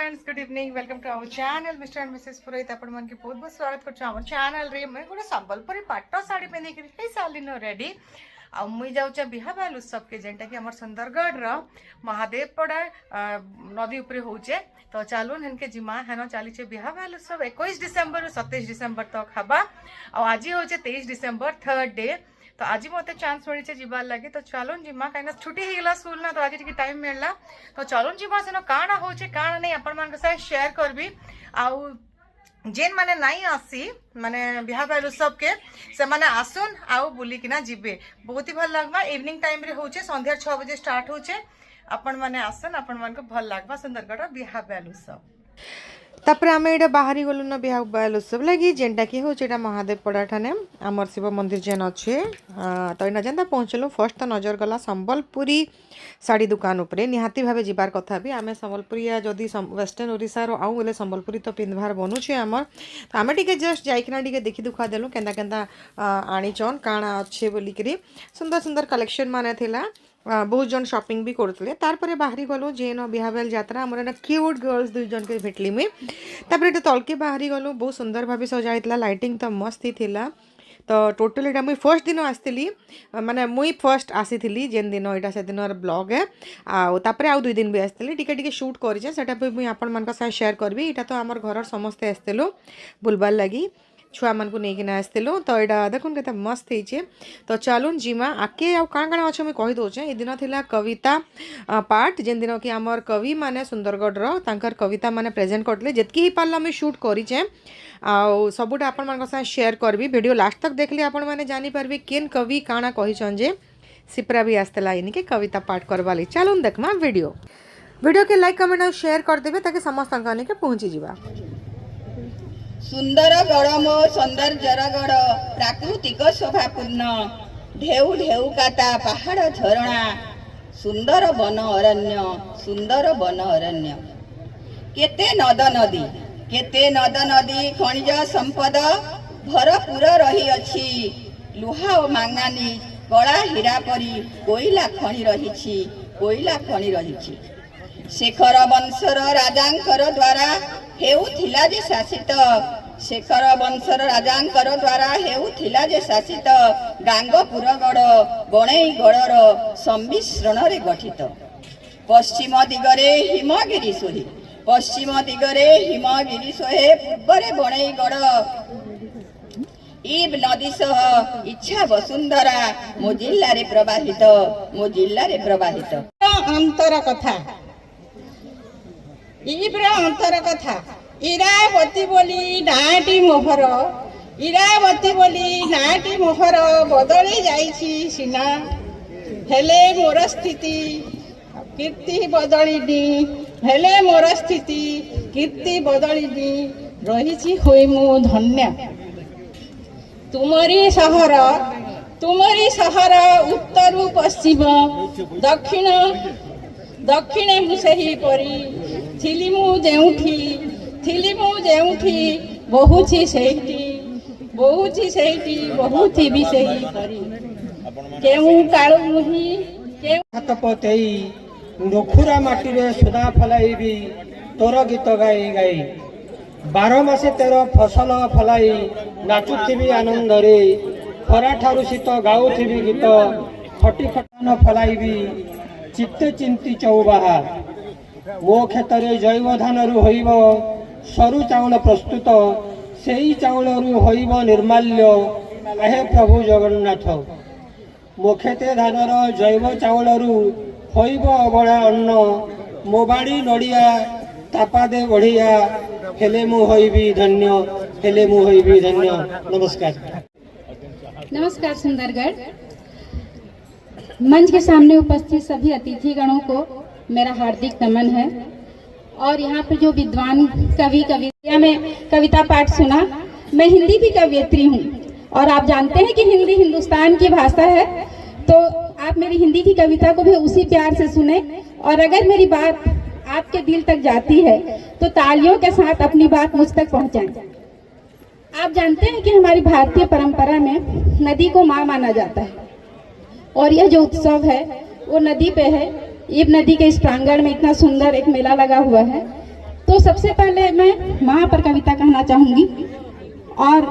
Friends good evening welcome to our channel Mr and Mrs Purohit आपण मन के बहुत बहुत स्वागत करछु आवर चैनल रे मैं गोटे संबलपुरी पाट साड़ी पिंधि के हे सालिन रेडी आ मुई जाउचे बिहाबाल उत्सव के जेंटा कि हमर सुंदरगढ़ रो महादेवपड़ा नदी ऊपर होचे तो चलून हनके जिमा हेन चलीचे बिहाबाल उत्सव 21 डिसेंबर 27 डिसेंबर तक हबा आ आज होचे 23 डिसेंबर थर्ड डे तो आज मत चान्स मिली जीवार लगे तो चलून जिमा कहीं छुट्टी होगा स्कूल ना तो आज टी टाइम मिलला तो चलून जिमा सेन काण होचे काण नहीं आपण मान साथ शेयर करबी आउ जेन माने नहीं आसी माने बिहाबाल उत्सव के से माने आसुन आउ बुलिकिना जीवे बहुत ही भल लगवा इवनिंग टाइम रे होचे संध्या 6 बजे स्टार्ट होचे आपण माने आसन आपण मान को भल लगवा सुंदरगढ़ बिहाबाल उत्सव तापर आम ये बाहरी गलु न बिहाबाल उत्सव लगी जेनटा कि हूँ महादेवपड़ा ठाने आमर शिव मंदिर जेन अच्छे तो इना जेनता पहुँचलु फर्स्ट तो नजर गला संबलपुरी साड़ी दुकान उपरे निहाती भावे जीवार कथा भी आम संबलपुरी जदि वेस्टर्न ओडिशार आउ बोले संबलपुरी तो पिंधबार बनुचे आमर तो आम टे जस्ट जाइकिना टे देखी दुखा देलु केन्ता केन्ता आनीचन काଣା अच्छे बोलिकी सुंदर सुंदर कलेक्शन माने थिला बहुत जन शॉपिंग भी करते तार बाहरी गलु जेन बिहाबाल यात्रा आमर क्यूट गर्ल्स दुई जन के भेटली मुई तापर ये तलके बाहरी गलु बहुत सुंदर भाव सजाइला लाइटिंग तो मस्त ही थिला तो टोटल यहाँ मुई फर्स्ट दिन आसती माने मुई फर्स्ट आसी जेन दिन यहाँ से दिन ब्लॉग है आउे आउ 2 दिन भी आसती टिके शूट करें से मुई आपण मान साथ शेयर करी यहाँ तो आमर घर समस्ते आसलु बुलबार लगी छुआ मान को लेकिन आसलु तो यहाँ देखुन के मस्त है तो चलून जिमा आके आउ काण काण अच्छे मुझे कहीदे ये दिन थिला कविता पार्ट जेन दिन कि आमर कवि माने सुंदरगढ़ तांकर कविता माने प्रेजेंट करते जितकी ही पार्ला मुझे शूट करें आउ सबुटा आपण मान साथ शेयर करबी वीडियो लास्ट तक देखली आपण माने जानी पारबे केन कवि काणा कहिछन जे सिप्रा भी आसतला इनके कविता पाठ करवाली चलून देखमा वीडियो के लाइक कमेंट और शेयर कर देबे ताकि समस्त अंकाने के पहुंची जीवा सुंदर गढ़ मो सौंदर्यर गढ़ प्राकृतिक शोभापूर्ण ढेउ ढेउ काटा पहाड़ झरणा सुंदर वन अरण्य केते नद नदी खनिज संपद भरपूर रही अछि लुहा और मांगानी कला हीरा परी कोइला खनि रही शेखर वंशर राजांकर द्वारा हेउथिला जे शासित शेखर वंशर राजांकर द्वारा हेउथिला जे शासित गांगपुरगढ़ गणेईगढ़र सम्मिश्रण रे गठित पश्चिम दिगरे हिमगिरी सोहे पूर्वरे बणेईगढ़ इब नदी सह इच्छा वसुंधरा मो जिल्ला रे प्रवाहित अंतर कथा इब्रा अंतर कथा इरावती बोली नाटी मोहर बदली जाइछि सिना हेले मोर स्थिति कीर्ति बदलिनी रहिछि होई मु धन्य तुमरी सहर उत्तर पश्चिम दक्षिणे मुसेही परी थिली मु जेउठी बहुछि बहुथि भी सेही परी केउ काळु मुही हाथ पतेई नखुरा माटी रे सुधा फलाइबी तोर गीत गाई 12 मासे 13 फसल फलाई नाचुथिबी आनंद रे खरा ठारू शीत गाउथिबी गीत खटी खटान फलाइबी चित्ते चिंती चौबाहा मो क्षेत्र जैव धान रु होइब सरु चाउल प्रस्तुत सेई चाउल रु होइब निर्माल्य आहे प्रभु जगन्नाथ मो खेते धानर जैव चाउल रु होइब अबड़ा अन्न मो बाड़ी नड़िया तापा दे बढ़िया हेले मु होइबी धन्य नमस्कार सुंदरगढ़ मंच के सामने उपस्थित सभी अतिथि गणों को मेरा हार्दिक नमन है और यहाँ पे जो विद्वान कविता में कविता पाठ सुना मैं हिंदी की कवयित्री हूँ और आप जानते हैं कि हिंदी हिंदुस्तान की भाषा है तो आप मेरी हिंदी की कविता को भी उसी प्यार से सुने और अगर मेरी बात आपके दिल तक जाती है तो तालियों के साथ अपनी बात मुझ तक पहुँचाएं। आप जानते हैं कि हमारी भारतीय परंपरा में नदी को माँ माना जाता है और यह जो उत्सव है वो नदी पे है। इब नदी के इस प्रांगण में इतना सुंदर एक मेला लगा हुआ है तो सबसे पहले मैं माँ पर कविता कहना चाहूँगी। और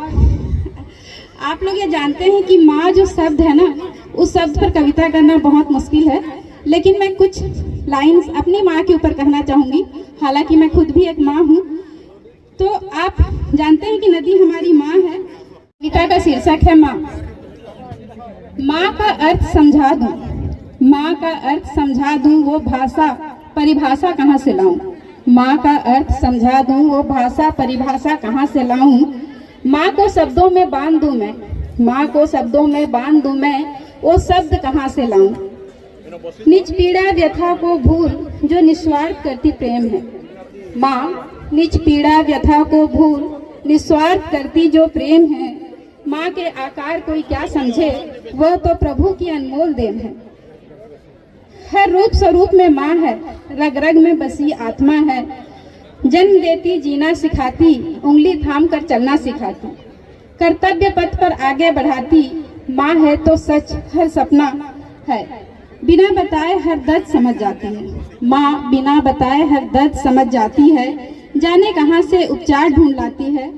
आप लोग ये जानते हैं कि माँ जो शब्द है ना, उस शब्द पर कविता करना बहुत मुश्किल है, लेकिन मैं कुछ लाइंस अपनी माँ के ऊपर कहना चाहूँगी। हालांकि मैं खुद भी एक माँ हूँ। तो आप जानते हैं कि नदी हमारी माँ है। कविता का शीर्षक है माँ। माँ का अर्थ समझा दूँ, माँ का अर्थ समझा दूँ, वो भाषा परिभाषा कहाँ से लाऊं। माँ का अर्थ समझा दूँ, वो भाषा परिभाषा कहाँ से लाऊं। माँ को शब्दों में बांध दूँ मैं, माँ को शब्दों में बांध दूँ मैं, वो शब्द कहाँ से लाऊं। निज पीड़ा व्यथा को भूल जो निस्वार्थ करती प्रेम है। माँ निज पीड़ा व्यथा को भूल निस्वार्थ करती जो प्रेम है। माँ के आकार कोई क्या समझे, वह तो प्रभु की अनमोल देन है। हर रूप स्वरूप में माँ है, रग रग में बसी आत्मा है। जन्म देती जीना सिखाती, उंगली थाम कर चलना सिखाती, कर्तव्य पथ पर आगे बढ़ाती। माँ है तो सच हर सपना है, बिना बताए हर दर्द समझ जाती है। माँ बिना बताए हर दर्द समझ जाती है, जाने कहाँ से उपचार ढूंढ लाती है।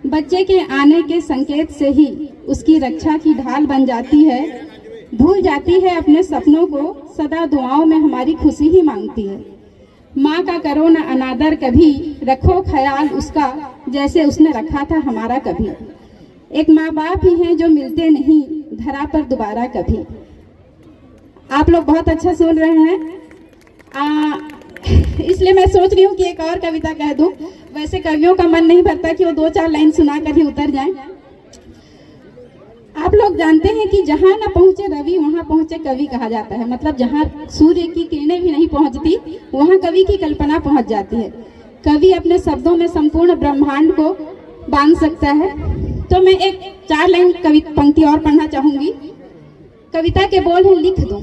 बच्चे के आने के संकेत से ही उसकी रक्षा की ढाल बन जाती है। भूल जाती है अपने सपनों को, सदा दुआओं में हमारी खुशी ही मांगती है। माँ का करो न अनादर कभी, रखो ख्याल उसका जैसे उसने रखा था हमारा कभी। एक माँ बाप ही हैं जो मिलते नहीं धरा पर दोबारा कभी। आप लोग बहुत अच्छा सुन रहे हैं, इसलिए मैं सोच रही हूँ कि एक और कविता कह दूं। वैसे कवियों का मन नहीं भरता कि वो 2-4 लाइन सुना कर ही उतर जाएं। आप लोग जानते हैं कि जहाँ न पहुँचे रवि वहाँ पहुँचे कवि कहा जाता है। मतलब जहाँ सूर्य की किरणें भी नहीं पहुँचती वहाँ कवि की कल्पना पहुँच जाती है। कवि अपने शब्दों में संपूर्ण ब्रह्मांड को बांध सकता है। तो मैं एक 4 लाइन पंक्ति और पढ़ना चाहूंगी। कविता के बोल हैं, लिख दूं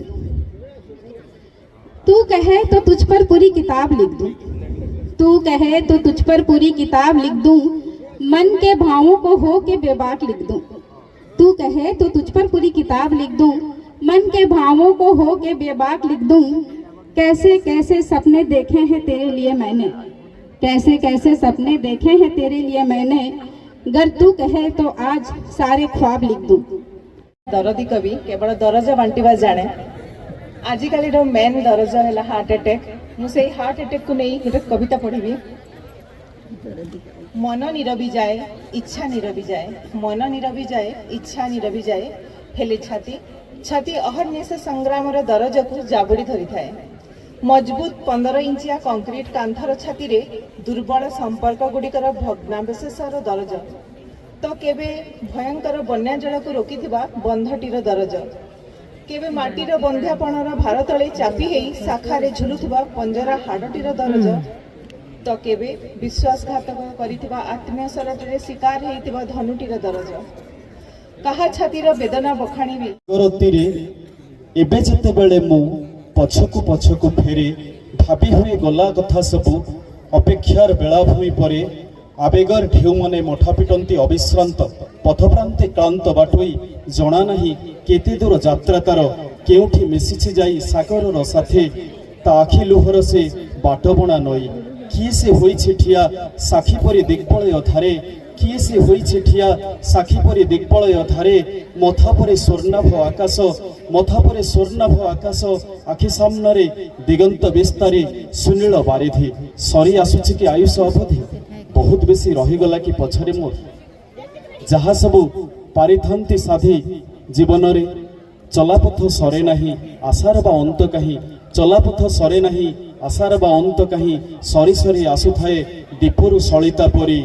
तू कहे तो तुझ पर पूरी किताब लिख दूं, तू कहे तो तुझ पर पूरी किताब लिख दूं, मन के भावों को हो के बेबाक लिख दूं। तू कहे तो तुझ पर पूरी किताब लिख दूं, मन के भावों को हो के बेबाक लिख दूं। कैसे कैसे सपने देखे हैं तेरे लिए मैंने, कैसे कैसे सपने देखे हैं तेरे लिए मैंने, गर तू कहे तो आज सारे ख्वाब लिख दूं। दरदी कवि केवल दरज बांटिबा जाने। आजिकाली मेन दरज है हार्ट अटैक। मुझे हार्ट अटैक को नहीं गोटे कविता पढ़ी। मन नीरवी जाए इच्छा नीरवी जाए, मन नीरवी जाए इच्छा नीरवी जाए, हेले छाती छाती अहर्निश संग्राम दरज को जाबुड़ी धरी थाए। मजबूत 15 इंचिया कंक्रीट कांथर छाती रे दुर्बल संपर्क गुड़िकर भग्नावशेषर दरज, तो केबे भयंकर बन्या जल को रोकिथिबा बंधटीर दरज, केबे माटीर बंध्यापणर भार तले चापी हेई शाखारे झुलुथिबा पंजरा हाडटीर दरज, तो केबे विश्वासघातक करिथिबा आत्मीय सरटरे शिकार हेइथिबा धनुटीर दरज। काहा छातीर वेदना बखाणीबी गरतीरे एबे जेतेबेले मु पछकु पछकु फेरे भाबी हुए गला कथा सबु अपेक्षार बेलाभूमि परे आवेगर ढेउ मने मठा पिटंती अविश्रांत पथप्रांते क्लांत बाटोई जना नाही केते दूर यात्रा तार केउठी मिसिछि जाई सागरर साथे ता आखि लुहर से बाट बणा नई। किए से होइछि ठिया साखी परि दिग्बलय धारे, किए से होइछि ठिया साखी परि दिग्बलय धारे, मथा परे स्वर्णाभ आकाश, मथा परे स्वर्णाभ आकाश, आखि सामने दिगंत विस्तारी सुनील बारिधि। सरी आसुछि कि आयुष अवधि, बहुत बेसी रहीगला कि पछरे मोर जहा सबु पारिथांती साधी जीवन रे चलापथ सरे नाही आशार बा अंत कहीं, चलापथ सरे नाही आशार बा अंत कहीं, सरी सरी आसुथाए दीपरु सलिता परी,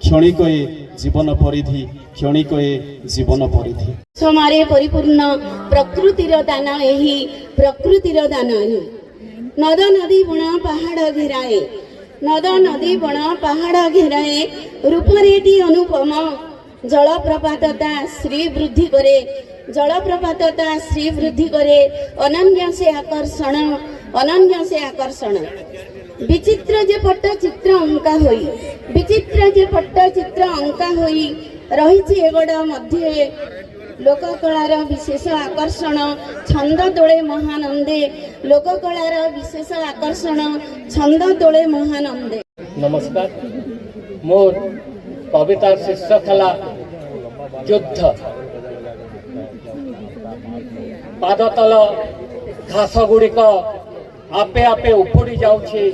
क्षणिकए जीवन परिधि, क्षणिकए जीवन परिधि। समारे परिपूर्ण प्रकृतिर दान, एही प्रकृतिर दान ही नद नदी बण पहाड़ घेराए, नद नदी बण पहाड़ घेराए, रूपरेटी अनुपम जलप्रपातता श्री वृद्धि करे, जलप्रपातता श्री वृद्धि करे, अनन्य से आकर्षण, अनन्य से आकर्षण। विचित्र जे पट्टचित्र अंका होई, विचित्र जे पट्टचित्र अंका होई रहिछि एगड मध्ये लोककलार विशेष आकर्षण। छंद तोड़े महानंदे ଲୋକକଳାର ବିଶେଷ ଆକର୍ଷଣ ଛନ୍ଦ ତୋଳେ ମହାନନ୍ଦେ। नमस्कार मोर कवितार शीर्षक है युद्ध। पादतल घास गुड़िक आपे आपे उपुड़ी जाउछि।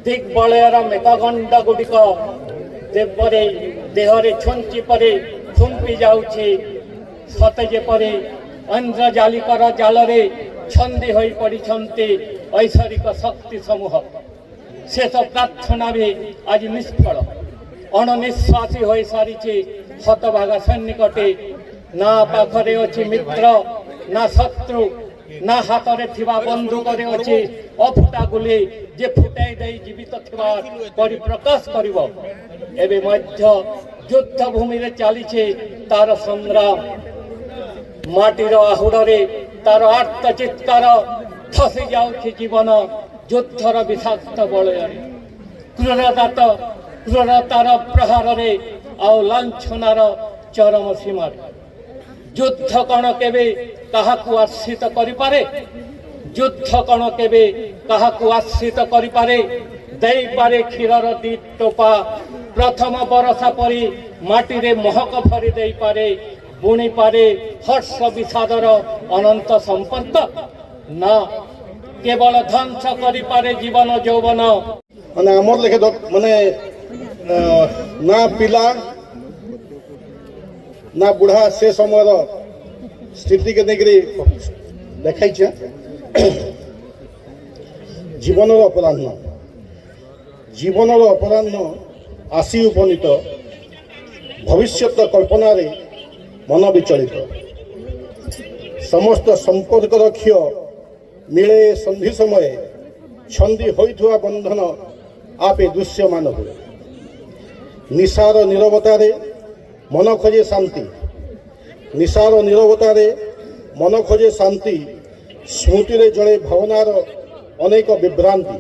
दिग्बलयर मेघगंड गुड़िक देवरे देहरे छुंची परे थुंपी जाउछि। सते जेपरि इंद्रजालिकर जालरे छंदी होई पड़िछन्ति ऐश्वरिक शक्ति समूह। शेष प्रार्थना भी आज निष्फल अणनिश्वासी हो सारी हतभागा सैनिकटे ना पाखरे अच्छी मित्र ना शत्रु ना हाथ में थिबा बंदूक अच्छी अफुटा गुली जे फुटाई दे जीवित थिबा परिप्रकाश करिवो। एबे मध्य युद्ध भूमि रे चली तार संग्राम। माटीर आहुड़े तार आर्त चित्कार फसी जाउछि जीवन युद्धर विषाक्त बलय। क्रूरतार प्रहार आउ लांछनार चरम सीमार। युद्ध कण केबे काहाकु आश्रित करिपारे? युद्ध कण केबे काहाकु आश्रित करिपारे? देई पारे क्षीरर दी टोपा प्रथम बरसा परी माटी रे महक भरी देई पारे। बुणी पारे हर्ष विषादर अनंत संपर्क ना केवल ध्वंस करि पारे जीवन यौवन। माने आमर लेखे माने ना पिला ना बुढ़ा से समय स्थिति के देखिए देखाई जीवन अपराह्न आसी उपनीत भविष्य कल्पना रे मन विचलित समस्त संपर्क क्षय मिले संधि समय छंदी होइथुआ बंधन आपे दृश्यमान हुए। निशार नीरवतारे मन खोजे शांति। निशार नीरवतारे मन खोजे शांति। स्मृति रे जड़े भावनार अनेक विभ्रांति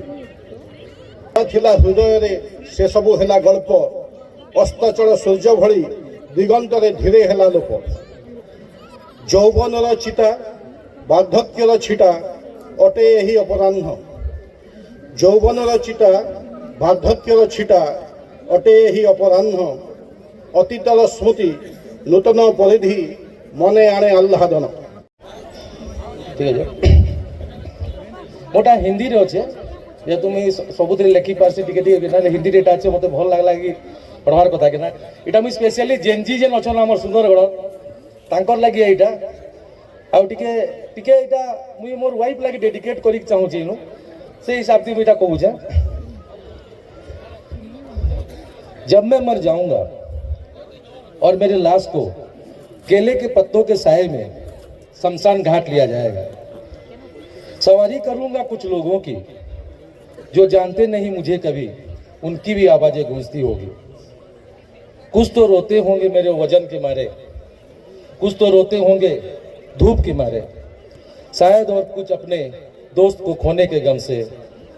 थिला हृदय रे से सबु हेला गल्प। अस्ताचल सूर्य भली दिगंतरे धीरे हेला लोप। यौवनर चिता बार्धक्यर छिटा अटे यही अपराह्न। यौवनर चिता बार्धक्यर छिटा अटे यही अपराह्न। अतीतर स्मृति नूतन परिधि मने आने आह्लादन। ठीक है मोटा हिंदी रे अच्छे जे तुम सबुथ लेखि पारसी टिके टिके हिंदी रे अच्छे मते भल लागला कि पढ़वार कथा कि ना इटा मुझे स्पेशली जेनजी जेन अच्छा आम सुंदरगढ़ तांकर लगी एटा आउ टिके टिके एटा मुई मोर वाइफ लगी डेडिकेट करी चाहू छी नु से हिसाब से एटा कहू छ। जब मैं मर जाऊंगा और मेरे लाश को केले के पत्तों के साए में शमशान घाट लिया जाएगा। सवारी करूंगा कुछ लोगों की जो जानते नहीं मुझे कभी, उनकी भी आवाजें गूंजती होगी। कुछ तो रोते होंगे मेरे वजन के मारे, कुछ तो रोते होंगे धूप के मारे, शायद और कुछ अपने दोस्त को खोने के गम से,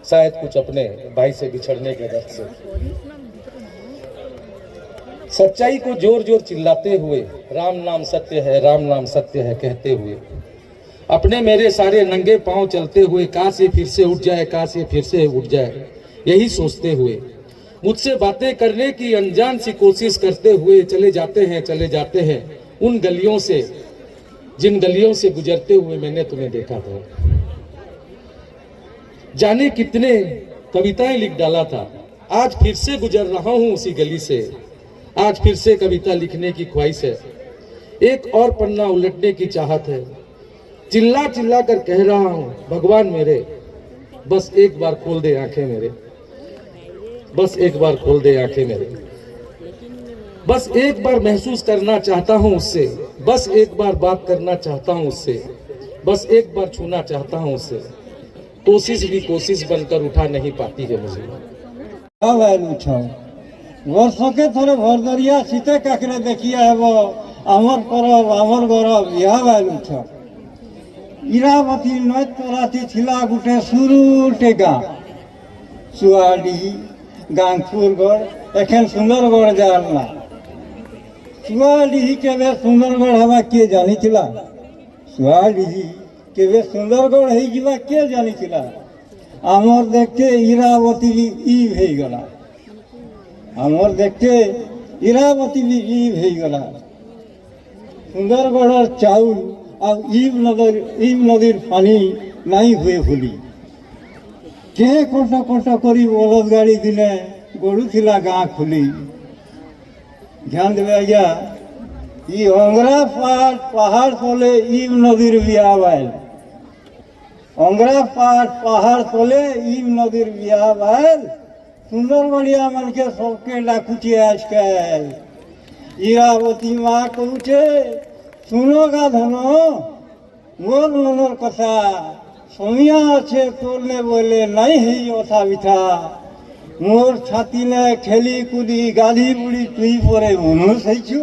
शायद कुछ अपने भाई से बिछड़ने के दर्द से। सच्चाई को जोर जोर चिल्लाते हुए राम नाम सत्य है, राम नाम सत्य है कहते हुए, अपने मेरे सारे नंगे पांव चलते हुए काश ये फिर से उठ जाए, काश ये फिर से उठ जाए, यही सोचते हुए मुझसे बातें करने की अनजान सी कोशिश करते हुए चले जाते हैं उन गलियों से जिन गलियों से गुजरते हुए मैंने तुम्हें देखा था। जाने कितने कविताएं लिख डाला था, आज फिर से गुजर रहा हूं उसी गली से, आज फिर से कविता लिखने की ख्वाहिश है, एक और पन्ना उलटने की चाहत है। चिल्ला चिल्ला कर कह रहा हूं भगवान मेरे, बस एक बार खोल दे आंखें मेरे, बस एक बार खोल दे आंखें मेरे, बस एक बार महसूस करना चाहता हूं उससे, बस एक बार बात करना चाहता हूं उससे, बस एक बार छूना चाहता हूं उससे। कोशिश भी कोशिश बनकर उठा नहीं पाती है मुझे। वर्षके थोड़े भरदरिया शीते काकरे देखिया हेबो आमर परब आमर गौरव या बालू छ। इरावती नैत राती थिला गुटे सुरुटे गाँ सुआडी गांगपुरगढ़ एखन सुंदरगढ़ जालना। सुआडी केबे सुंदरगढ़ हवा किए जानी थिला? सुआडी केवे सुंदरगढ़ हो जीवा के जानिथिला आमर देखते इरावती भी ईव हो गला आमर देखते इरावती भी ईव हो गला सुंदरगढ़ चाउल और ईव नदीर पानी नहीं हुए भूली के कट कट करी बलद गाड़ी दिने गड़ुला गाँ खुली ध्यान देवे आज्ञा ये अंगरा पहाड़ तले ईव नदीर बियाह आयल अंगरा पहाड़ तले ईव नदीर बियाह आयल सुंदरबड़िया मन के सबके डाकुचे आजकल इरावती माँ कहूचे सुनो गा धनो मोर मनर कथा समिया अच्छे तोरने बोले नहीं ही ओथा बिठा मोर छाती ने खेली कूदी गाधी बुड़ी तुई परे मनु सहीछु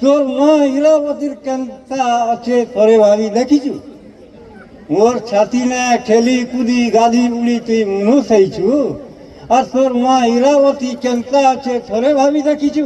तोर माँ इरावतीर केनता अच्छे तोरे भाभी देखीछु मोर छाती ने खेली कूदी गाधी बुड़ी तुई मनु सहीछु और तोर माँ इरावती केनता अच्छे तोरे भाभी देखीछु